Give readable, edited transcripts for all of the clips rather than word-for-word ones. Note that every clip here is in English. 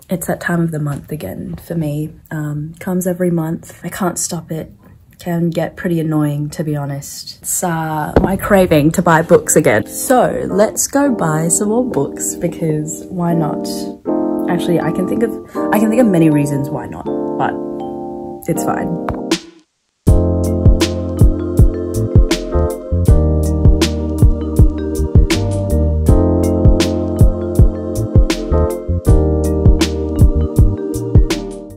It's that time of the month again for me. Comes every month. I can't stop it. Can get pretty annoying, to be honest. It's my craving to buy books again. So let's go buy some more books, because why not? Actually, I can think of many reasons why not, but it's fine.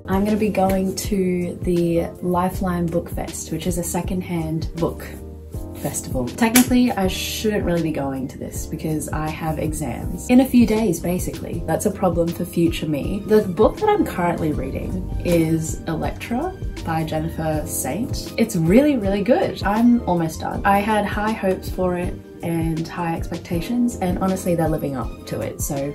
I'm going to be going to the Lifeline Book Fest, which is a secondhand book festival. Technically, I shouldn't really be going to this because I have exams in a few days, basically. That's a problem for future me. The book that I'm currently reading is Electra by Jennifer Saint. It's really, really good. I'm almost done. I had high hopes for it and high expectations, and honestly, they're living up to it. So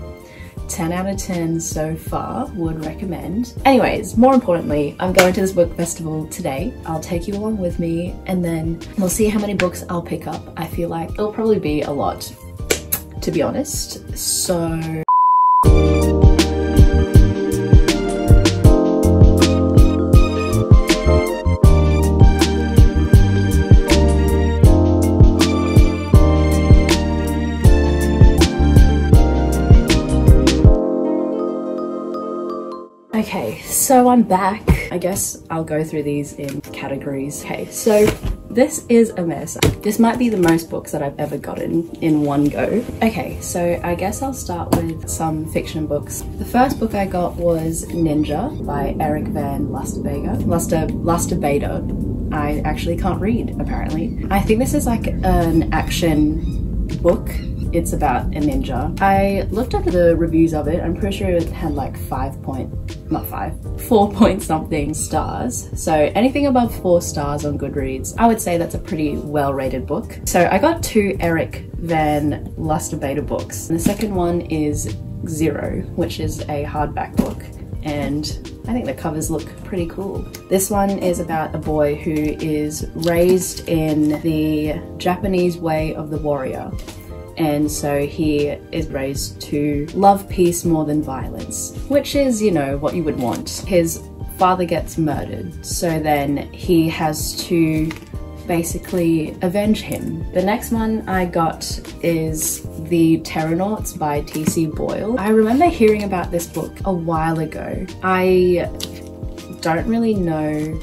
10 out of 10 so far, would recommend. Anyways, more importantly, I'm going to this book festival today. I'll take you along with me, and then we'll see how many books I'll pick up. I feel like it'll probably be a lot, to be honest. So okay, so I'm back. I guess I'll go through these in categories. Okay, so this is a mess. This might be the most books that I've ever gotten in one go. Okay, so I guess I'll start with some fiction books. The first book I got was Ninja by Eric Van Lusterbader. I actually can't read, apparently. I think this is like an action book. It's about a ninja. I looked at the reviews of it. I'm pretty sure it had like 4 point something stars. So anything above 4 stars on Goodreads, I would say that's a pretty well-rated book. So I got 2 Eric Van Lusterbader books. And the second one is Zero, which is a hardback book. And I think the covers look pretty cool. This one is about a boy who is raised in the Japanese way of the warrior. And so he is raised to love peace more than violence, which is, you know, what you would want. His father gets murdered, so then he has to basically avenge him. The next one I got is The Terranauts by T.C. Boyle. I remember hearing about this book a while ago. I don't really know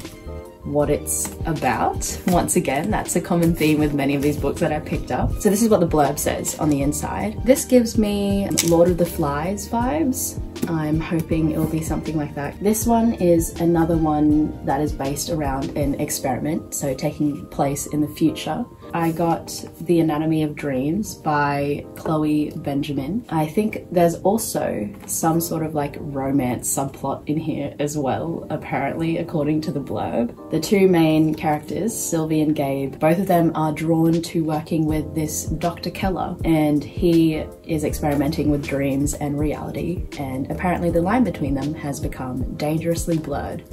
what it's about. Once again, that's a common theme with many of these books that I picked up. So this is what the blurb says on the inside. This gives me Lord of the Flies vibes. I'm hoping it'll be something like that. This one is another one that is based around an experiment, so taking place in the future. I got The Anatomy of Dreams by Chloe Benjamin. I think there's also some sort of like romance subplot in here as well, apparently, according to the blurb. The 2 main characters, Sylvie and Gabe, both of them are drawn to working with this Dr. Keller, and he is experimenting with dreams and reality, and apparently the line between them has become dangerously blurred.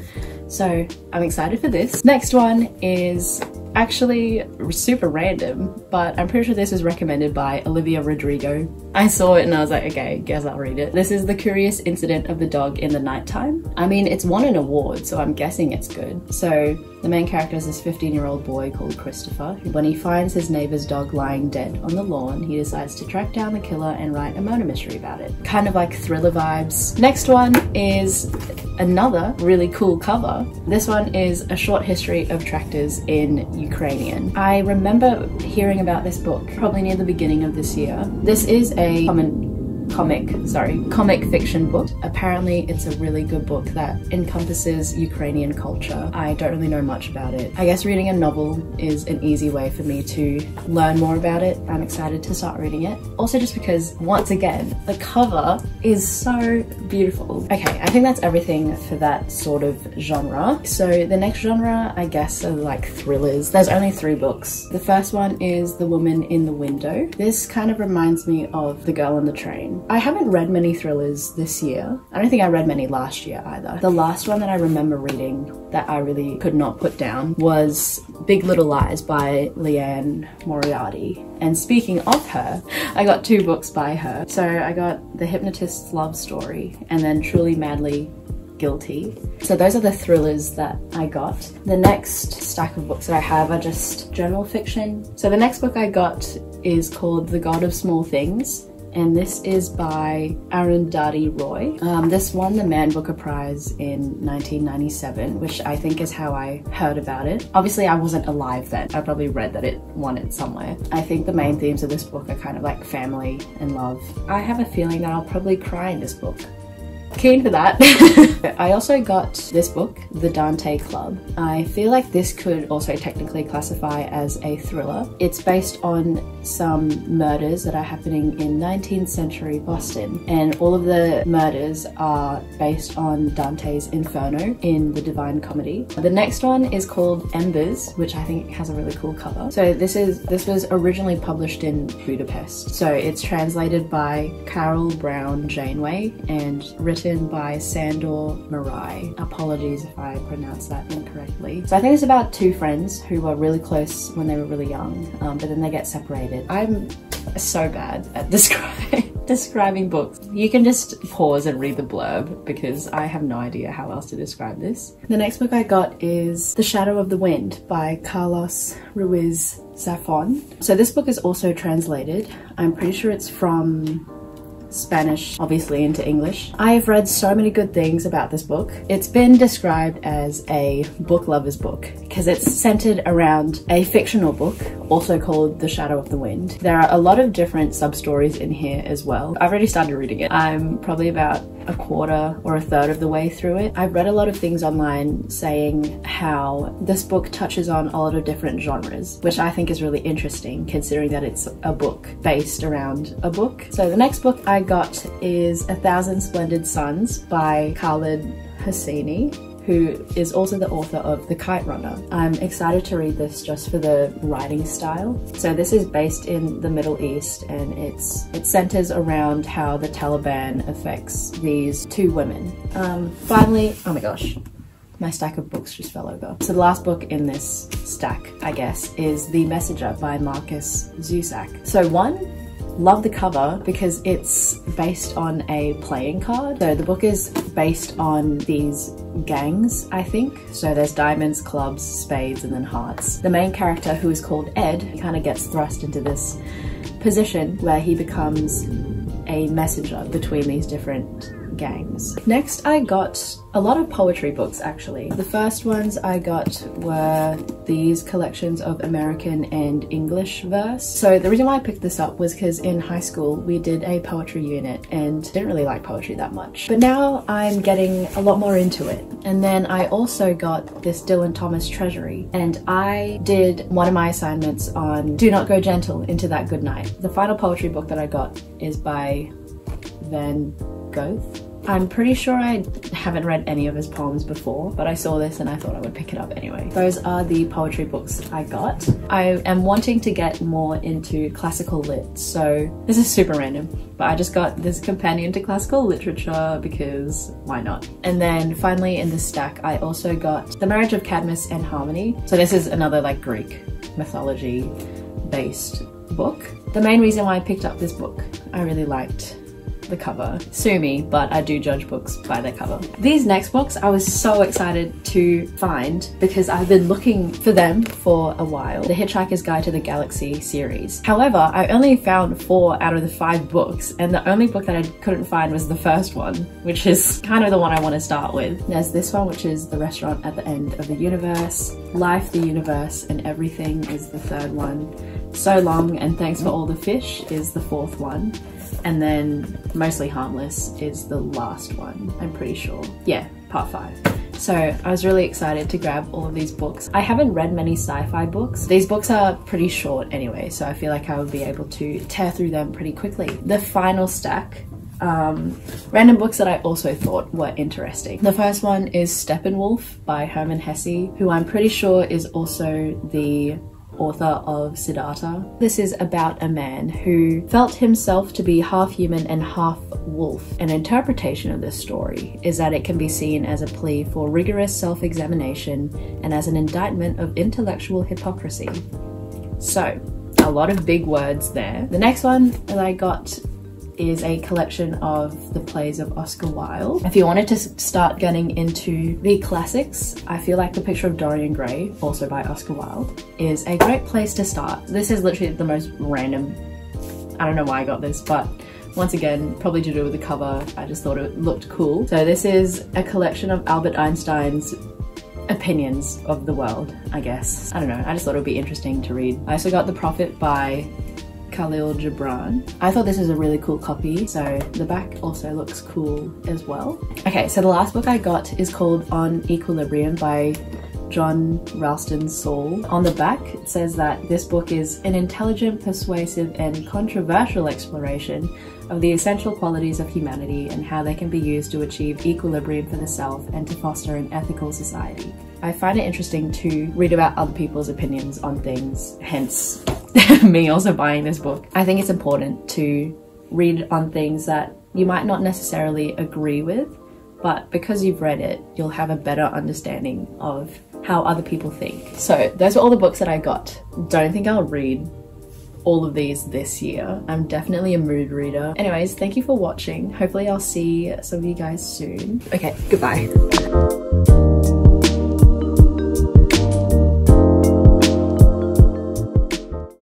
So I'm excited for this. Next one is actually super random, but I'm pretty sure this was recommended by Olivia Rodrigo. I saw it and I was like, okay, guess I'll read it. This is The Curious Incident of the Dog in the Nighttime. I mean, it's won an award, so I'm guessing it's good. So the main character is this 15-year-old boy called Christopher. When he finds his neighbor's dog lying dead on the lawn, he decides to track down the killer and write a murder mystery about it. Kind of like thriller vibes. Next one is another really cool cover. This one is A Short History of Tractors in Ukrainian. I remember hearing about this book probably near the beginning of this year. This is a comic fiction book. Apparently it's a really good book that encompasses Ukrainian culture. I don't really know much about it. I guess reading a novel is an easy way for me to learn more about it. I'm excited to start reading it. Also just because, once again, the cover is so beautiful. Okay, I think that's everything for that sort of genre. So the next genre, I guess, are like thrillers. There's only 3 books. The first one is The Woman in the Window. This kind of reminds me of The Girl on the Train. I haven't read many thrillers this year. I don't think I read many last year either. The last one that I remember reading that I really could not put down was Big Little Lies by Leanne Moriarty. And speaking of her, I got 2 books by her. So I got The Hypnotist's Love Story and then Truly Madly Guilty. So those are the thrillers that I got. The next stack of books that I have are just general fiction. So the next book I got is called The God of Small Things, and this is by Arundhati Roy. This won the Man Booker Prize in 1997, which I think is how I heard about it. Obviously I wasn't alive then. I probably read that it won it somewhere. I think the main themes of this book are kind of like family and love. I have a feeling that I'll probably cry in this book. Keen for that. I also got this book, The Dante Club. I feel like this could also technically classify as a thriller. It's based on some murders that are happening in 19th century Boston, and all of the murders are based on Dante's Inferno in the Divine Comedy. The next one is called Embers, which I think has a really cool cover. So this was originally published in Budapest. So it's translated by Carol Brown Janeway and written by Sandor Marai. Apologies if I pronounced that incorrectly. So I think it's about 2 friends who were really close when they were really young, but then they get separated. I'm so bad at describing books. You can just pause and read the blurb because I have no idea how else to describe this. The next book I got is The Shadow of the Wind by Carlos Ruiz Zafon. So this book is also translated. I'm pretty sure it's from Spanish, obviously, into English. I have read so many good things about this book. It's been described as a book lover's book because it's centered around a fictional book, also called The Shadow of the Wind. There are a lot of different sub-stories in here as well. I've already started reading it. I'm probably about a quarter or a third of the way through it. I've read a lot of things online saying how this book touches on a lot of different genres, which I think is really interesting considering that it's a book based around a book. So the next book I got is 1,000 Splendid Suns by KHALED HOSSEINI, who is also the author of The Kite Runner. I'm excited to read this just for the writing style. So this is based in the Middle East, and it centers around how the Taliban affects these 2 women. Finally, oh my gosh, my stack of books just fell over. So the last book in this stack, I guess, is The Messenger by Marcus Zusak. So love the cover because it's based on a playing card. So the book is based on these gangs, I think. So there's diamonds, clubs, spades, and then hearts. The main character, who is called Ed, kind of gets thrust into this position where he becomes a messenger between these different gangs. Next, I got a lot of poetry books actually. The first ones I got were these collections of American and English verse. So the reason why I picked this up was because in high school we did a poetry unit and didn't really like poetry that much. But now I'm getting a lot more into it. And then I also got this Dylan Thomas Treasury, and I did one of my assignments on Do Not Go Gentle Into That Good Night. The final poetry book that I got is by Van Gogh. I'm pretty sure I haven't read any of his poems before, but I saw this and I thought I would pick it up anyway. Those are the poetry books I got. I am wanting to get more into classical lit, so this is super random, but I just got this companion to classical literature because why not? And then finally in this stack, I also got The Marriage of Cadmus and Harmony. So this is another like Greek mythology based book. The main reason why I picked up this book, I really liked the cover. Sue me, but I do judge books by their cover. These next books I was so excited to find because I've been looking for them for a while. The Hitchhiker's Guide to the Galaxy series. However, I only found 4 out of the 5 books, and the only book that I couldn't find was the first one, which is kind of the one I want to start with. There's this one, which is The Restaurant at the End of the Universe. Life, the Universe, and Everything is the 3rd one. So Long and Thanks for All the Fish is the 4th one. And then Mostly Harmless is the last one, I'm pretty sure. Yeah, part 5. So I was really excited to grab all of these books. I haven't read many sci-fi books. These books are pretty short anyway, so I feel like I would be able to tear through them pretty quickly. The final stack, random books that I also thought were interesting. The first one is Steppenwolf by Hermann Hesse, who I'm pretty sure is also the author of Siddhartha. This is about a man who felt himself to be half human and half wolf. An interpretation of this story is that it can be seen as a plea for rigorous self-examination and as an indictment of intellectual hypocrisy. So, a lot of big words there. The next one that I got is a collection of the plays of Oscar Wilde. If you wanted to start getting into the classics, I feel like The Picture of Dorian Gray, also by Oscar Wilde, is a great place to start. This is literally the most random, I don't know why I got this, but once again, probably to do with the cover, I just thought it looked cool. So this is a collection of Albert Einstein's opinions of the world, I guess. I don't know, I just thought it would be interesting to read. I also got The Prophet by KHALED. I thought this is a really cool copy, so the back also looks cool as well. Okay, so the last book I got is called On Equilibrium by John Ralston Saul. On the back it says that this book is an intelligent, persuasive and controversial exploration of the essential qualities of humanity and how they can be used to achieve equilibrium for the self and to foster an ethical society. I find it interesting to read about other people's opinions on things, hence me also buying this book. I think it's important to read on things that you might not necessarily agree with, but because you've read it, you'll have a better understanding of how other people think. So those are all the books that I got. Don't think I'll read all of these this year. I'm definitely a mood reader. Anyways, thank you for watching. Hopefully I'll see some of you guys soon. Okay, goodbye.